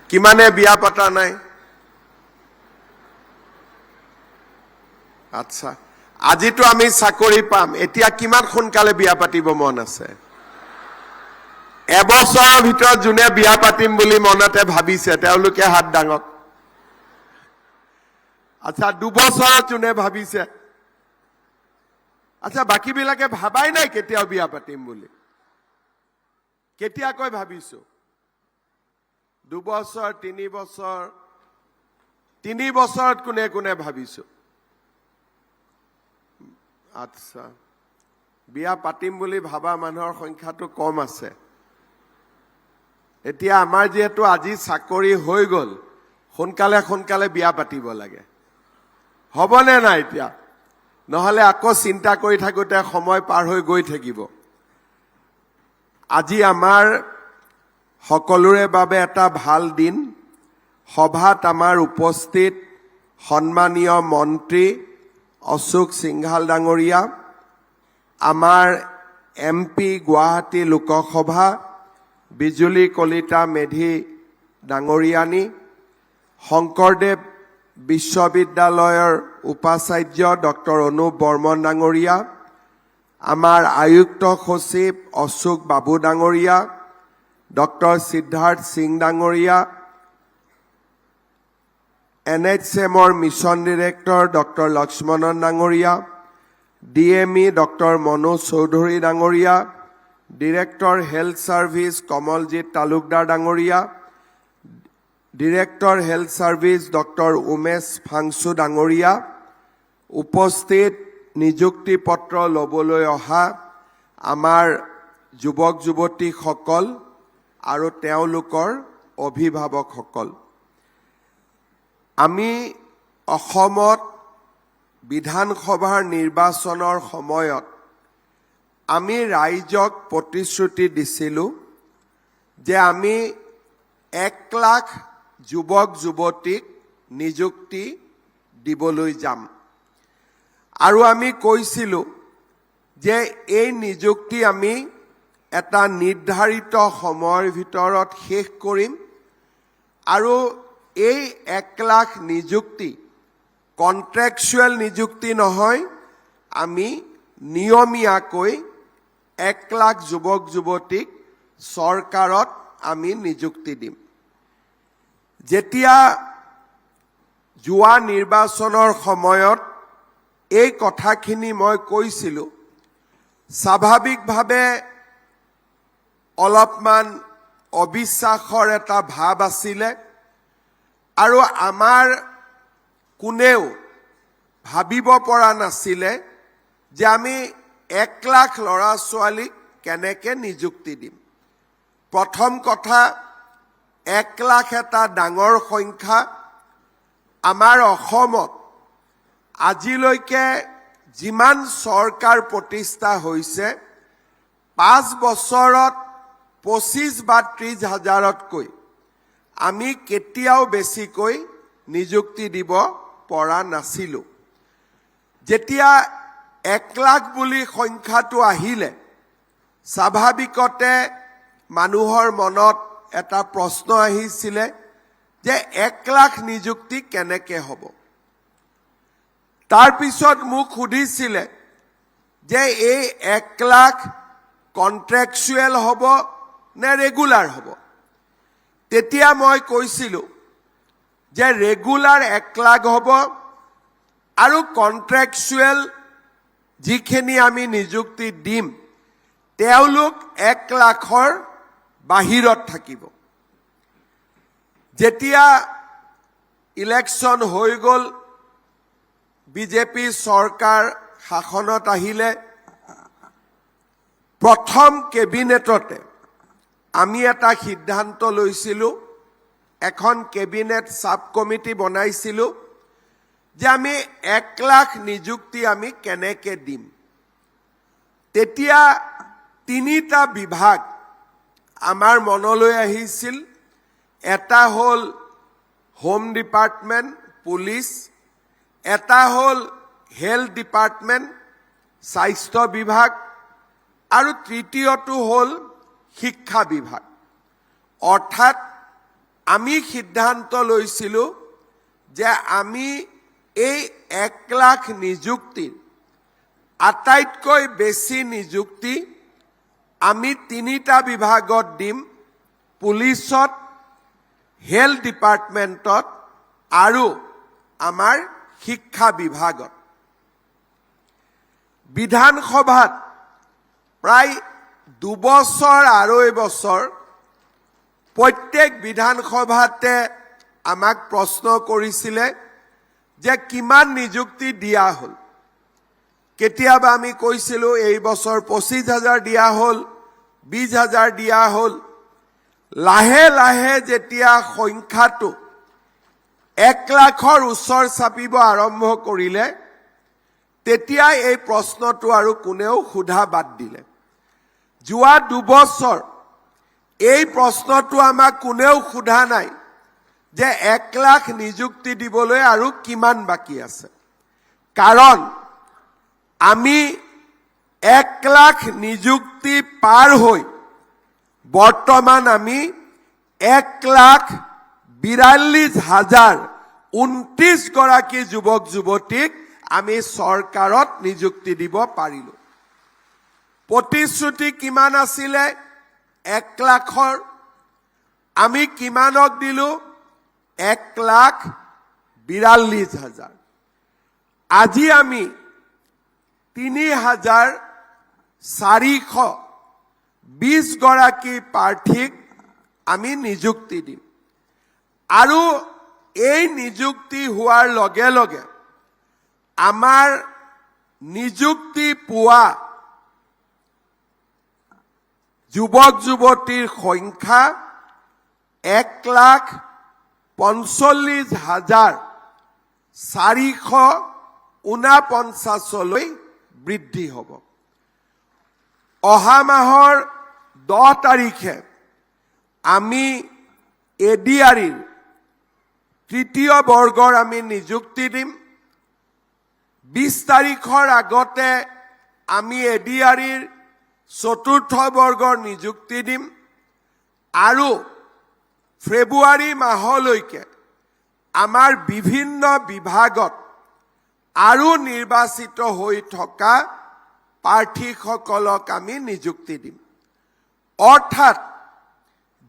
কিমানে বিয়া পাতা নাই? আচ্ছা, আজিতো আমি চাকৰি পাম, এতিয়া কিমান সোনকালে বিয়া পাতিব মন আছে? এবছৰৰ ভিতৰত যোনে বিয়া পাতিম বুলি মনতে ভাবিছে তেওঁলোকে হাত দাঙক। আচ্ছা, 2 বছৰত যোনে ভাবিছে? আচ্ছা, বাকীবিলাকে ভাবাই নাই কেতিয়াও বিয়া পাতিম বুলি। কেতিয়াকৈ ভাবিছো? 2 বছৰ, 3 বছৰ, 3 বছৰত কোনে কোনে ভাবিছো? আচ্ছা, বিয়া পাতিম বুলি ভাবা মানুহৰ সংখ্যাটো কম আছে। এতিয়া আমাৰ যেহেতু আজি চাকৰি হৈ গ'ল, সোনকালে সোনকালে বিয়া পাতিব লাগে। হ'বনে নাই এতিয়া? নহলে আকৌ চিন্তা কৰি থাকোতে সময় পাৰ হৈ গৈ থাকিব। আজি আমাৰ সকলোৰে বাবে এটা ভাল দিন। সভাত আমাৰ উপস্থিত সন্মানীয় মন্ত্ৰী অশোক সিংঘাল ডাঙৰীয়া, আমাৰ MP গুৱাহাটী লোকসভা বিজুলী কলিতা মেধি ডাঙৰীয়ানী, শংকৰদেৱ বিশ্ববিদ্যালয়ৰ উপাচাৰ্য ডক্টৰ অনুপ বৰ্মন ডাঙৰীয়া, আমাৰ আয়ুক্ত সচিব অশোক বাবু ডাঙৰীয়া, ডক্টৰ সিদ্ধাৰ্থ সিং ডাঙৰীয়া, NHMৰ মিছন ডিৰেক্টৰ ডক্টৰ লক্ষ্মণন ডাঙৰীয়া, DME ডক্টৰ মনোজ চৌধুৰী ডাঙৰীয়া, director health services Kamaljit Talukdar ডাঙৰীয়া, director health services doctor Umesh Phangcho ডাঙৰীয়া, উপস্থিত নিযুক্তি পত্ৰ ল'বলৈ অহা আমাৰ যুৱক যুৱতীসকল আৰু তেওঁলোকৰ অভিভাৱকসকল, আমি অসমত বিধানসভাৰ নিৰ্বাচনৰ সময়ত আমি ৰাইজক প্ৰতিশ্ৰুতি দিছিলোঁ যে আমি 1 লাখ যুৱক যুৱতীক নিযুক্তি দিবলৈ যাম। আৰু আমি কৈছিলোঁ যে এই নিযুক্তি আমি এটা নিৰ্ধাৰিত সময়ৰ ভিতৰত শেষ কৰিম আৰু এই 1 লাখ নিযুক্তি কন্ট্ৰেকচুৱেল নিযুক্তি নহয়, আমি নিয়মীয়াকৈ 1 লাখ যুৱক যুৱতীক চৰকাৰত আমি নিযুক্তি দিম। যেতিয়া যোৱা নিৰ্বাচনৰ সময়ত এই কথাখিনি মই কৈছিলোঁ, স্বাভাৱিকভাৱে অলপমান অবিশ্বাসৰ এটা ভাৱ আছিলে আৰু আমাৰ কোনেও ভাবিব পৰা নাছিলে যে আমি 1 লাখ ল'ৰা ছোৱালীক কেনেকৈ নিযুক্তি দিম। প্ৰথম কথা, 1 লাখ এটা ডাঙৰ সংখ্যা। আমাৰ অসমত আজিলৈকে যিমান চৰকাৰ প্ৰতিষ্ঠা হৈছে, 5 বছৰত 25 বা 30 হাজাৰতকৈ আমি কেতিয়াও বেছিকৈ নিযুক্তি দিব পৰা নাছিলোঁ। যেতিয়া 1 লাখ বুলি সংখ্যাটো আহিলে, স্বাভাৱিকতে মানুহৰ মনত এটা প্ৰশ্ন আহিছিলে যে 1 লাখ নিযুক্তি কেনেকৈ হ'ব। তাৰপিছত মোক সুধিছিলে যে এই 1 লাখ কন্ট্ৰেকচুৱেল হ'ব নে ৰেগুলাৰ হ'ব। তেতিয়া মই কৈছিলোঁ যে ৰেগুলাৰ 1 লাখ হ'ব আৰু কন্ট্ৰেকচুৱেল যিখিনি আমি নিযুক্তি দিম তেওঁলোক 1 লাখৰ বাহিৰত থাকিব। যেতিয়া ইলেকশ্যন হৈ গ'ল, বিজেপি চৰকাৰ শাসনত আহিলে, প্ৰথম কেবিনেটতে আমি এটা সিদ্ধান্ত লৈছিলোঁ, এখন কেবিনেট সাব কমিটি বনাইছিলোঁ যে আমি 1 লাখ নিযুক্তি আমি কেনেকৈ দিম। তেতিয়া 3টা বিভাগ আমাৰ মনলৈ আহিছিল। এটা হ'ল হোম ডিপাৰ্টমেণ্ট, পুলিচ, এটা হ'ল হেল্থ ডিপাৰ্টমেণ্ট, স্বাস্থ্য বিভাগ, আৰু তৃতীয়টো হ'ল শিক্ষা বিভাগ। অৰ্থাৎ আমি সিদ্ধান্ত লৈছিলো যে আমি এই 1 লাখ নিযুক্তিৰ আটাইতকৈ বেছি নিযুক্তি আমি 3টা বিভাগত দিম, পুলিচত, হেলথ ডিপাৰ্টমেণ্টত আৰু আমাৰ শিক্ষা বিভাগত। বিধানসভাত প্ৰায় 2 বছৰ আঢ়ৈ বছৰ প্ৰত্যেক বিধানসভাতে আমাক প্ৰশ্ন কৰিছিলে যে কিমান নিযুক্তি দিয়া হ'ল। কেতিয়াবা আমি কৈছিলো এই বছৰ 25,000 দিয়া হ'ল, 20,000 দিয়া হ'ল। লাহে লাহে যেতিয়া সংখ্যাটো 1 লাখৰ ওচৰ চাপিব আৰম্ভ কৰিলে, তেতিয়া এই প্ৰশ্নটো আৰু কোনেও সোধা বাদ দিলে। যোৱা 2 বছৰ এই প্ৰশ্নটো আমাক কোনেও সোধা নাই যে 1 লাখ নিযুক্তি দিবলৈ আৰু কিমান বাকী আছে, কাৰণ আমি 1 লাখ নিযুক্তি পাৰ হৈ বৰ্তমান আমি 1,42,029 গৰাকী যুৱক যুৱতীক আমি চৰকাৰত নিযুক্তি দিব পাৰিলো। প্ৰতিশ্ৰুতি কিমান আছিলে 1 লাখৰ, আমি কিমানক দিলো 1,42,000। আজি আমি 3,420 গৰাকী প্ৰাৰ্থীক আমি নিযুক্তি দিম আৰু এই নিযুক্তি হোৱাৰ লগে লগে আমাৰ নিযুক্তি পোৱা যুৱক যুৱতীৰ সংখ্যা 1,45,449 বৃদ্ধি হ'ব। অহা মাহৰ 10 তাৰিখে আমি এডিআৰিৰ 3য় বৰ্গৰ আমি নিযুক্তি দিম। 20 তাৰিখৰ আগতে আমি এডিআৰিৰ 4ৰ্থ বৰ্গৰ নিযুক্তি দিম আৰু ফেব্ৰুৱাৰী মাহলৈকে আমাৰ বিভিন্ন বিভাগত আৰু নিৰ্বাচিত হৈ থকা প্ৰাৰ্থীসকলক আমি নিযুক্তি দিম। অৰ্থাৎ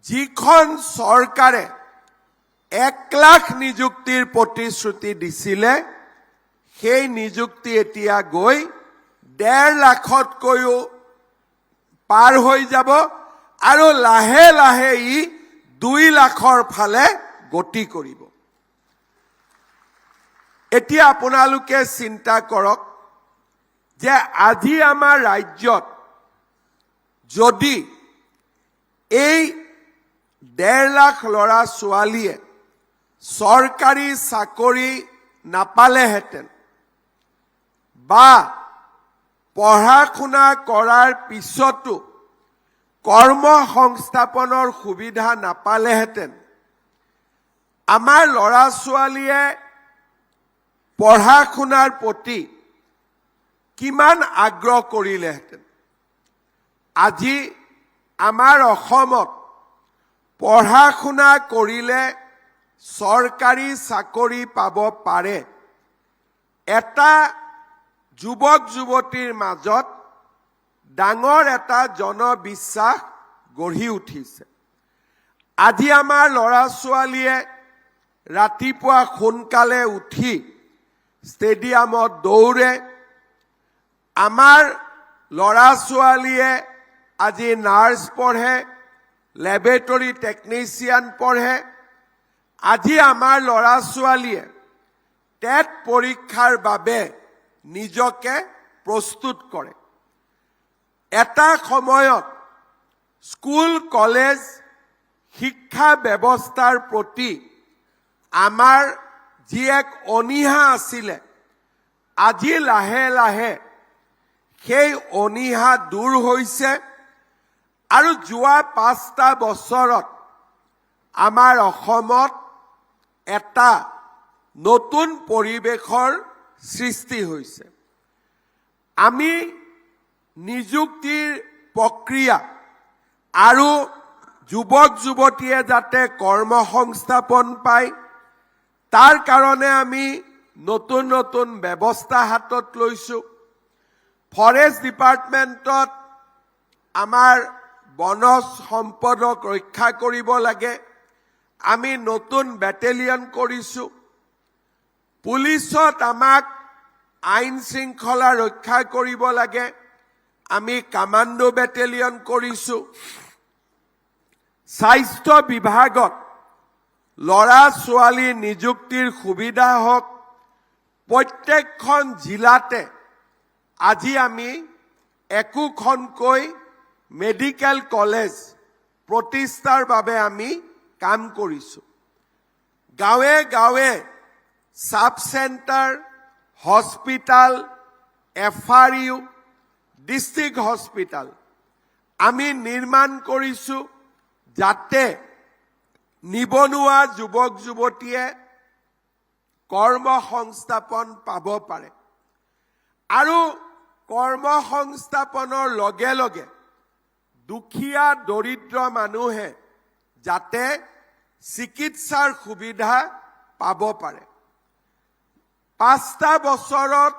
যিখন চৰকাৰে 1 লাখ নিযুক্তিৰ প্ৰতিশ্ৰুতি দিছিলে, সেই নিযুক্তি এতিয়া গৈ 1.5 লাখতকৈও পাৰ হৈ যাব আৰু লাহে লাহে ই 2 লাখৰ ফালে গতি কৰিব। এতিয়া আপোনালোকে চিন্তা কৰক যে আজি আমাৰ ৰাজ্যত যদি এই 1.5 লাখ ল'ৰা ছোৱালীয়ে চৰকাৰী চাকৰি নাপালেহেঁতেন বা পঢ়া শুনা কৰাৰ পিছতো কৰ্ম সংস্থাপনৰ সুবিধা নাপালেহেঁতেন, আমাৰ ল'ৰা ছোৱালীয়ে পঢ়া শুনাৰ প্ৰতি কিমান আগ্ৰহ কৰিলেহেঁতেন। আজি আমাৰ অসমত পঢ়া শুনা কৰিলে চৰকাৰী চাকৰি পাব পাৰে। এটা যুৱক যুৱতীৰ মাজত ডাঙৰ এটা জনবিশ্বাস গঢ়ি উঠিছে। আজি আমাৰ ল'ৰা ছোৱালীয়ে ৰাতিপুৱা সোনকালে উঠি ষ্টেডিয়ামত দৌৰে। আমাৰ ল'ৰা ছোৱালীয়ে আজি নাৰ্ছ পঢ়ে, লেবৰেটৰী টেকনিচিয়ান পঢ়ে। আজি আমাৰ ল'ৰা ছোৱালীয়ে টেট পৰীক্ষাৰ বাবে নিজকে প্ৰস্তুত কৰে। এটা সময়ত স্কুল কলেজ শিক্ষা ব্যৱস্থাৰ প্ৰতি আমাৰ যি এক অনীহা আছিলে, আজি লাহে লাহে সেই অনীহা দূৰ হৈছে আৰু যোৱা 5টা বছৰত আমাৰ অসমত এটা নতুন পৰিৱেশৰ সৃষ্টি হৈছে। আমি নিযুক্তিৰ প্ৰক্ৰিয়া আৰু যুৱক যুৱতীয়ে যাতে কৰ্মসংস্থাপন পায় তাৰ কাৰণে আমি নতুন নতুন ব্যৱস্থা হাতত লৈছো। ফৰেষ্ট ডিপাৰ্টমেণ্টত আমাৰ বনজ সম্পদক ৰক্ষা কৰিব লাগে, আমি নতুন বেটেলিয়ন কৰিছো। পুলিচত আমাক আইন শৃংখলা ৰক্ষা কৰিব লাগে, আমি কমাণ্ডো বেটেলিয়ন কৰিছো। স্বাস্থ্য বিভাগত ল'ৰা ছোৱালী নিযুক্তিৰ সুবিধা হওক, প্ৰত্যেকখন জিলাতে আজি আমি একোখনকৈ মেডিকেল কলেজ প্ৰতিষ্ঠাৰ বাবে আমি কাম কৰিছো। গাঁৱে গাঁৱে sub centre, hospital, FRU, district hospital আমি নিৰ্মাণ কৰিছো যাতে নিবনুৱা যুৱক যুৱতীয়ে কৰ্মসংস্থাপন পাব পাৰে আৰু কৰ্মসংস্থাপনৰ লগে লগে দুখীয়া দৰিদ্ৰ মানুহে যাতে চিকিৎসাৰ সুবিধা পাব পাৰে। 5টা বছৰত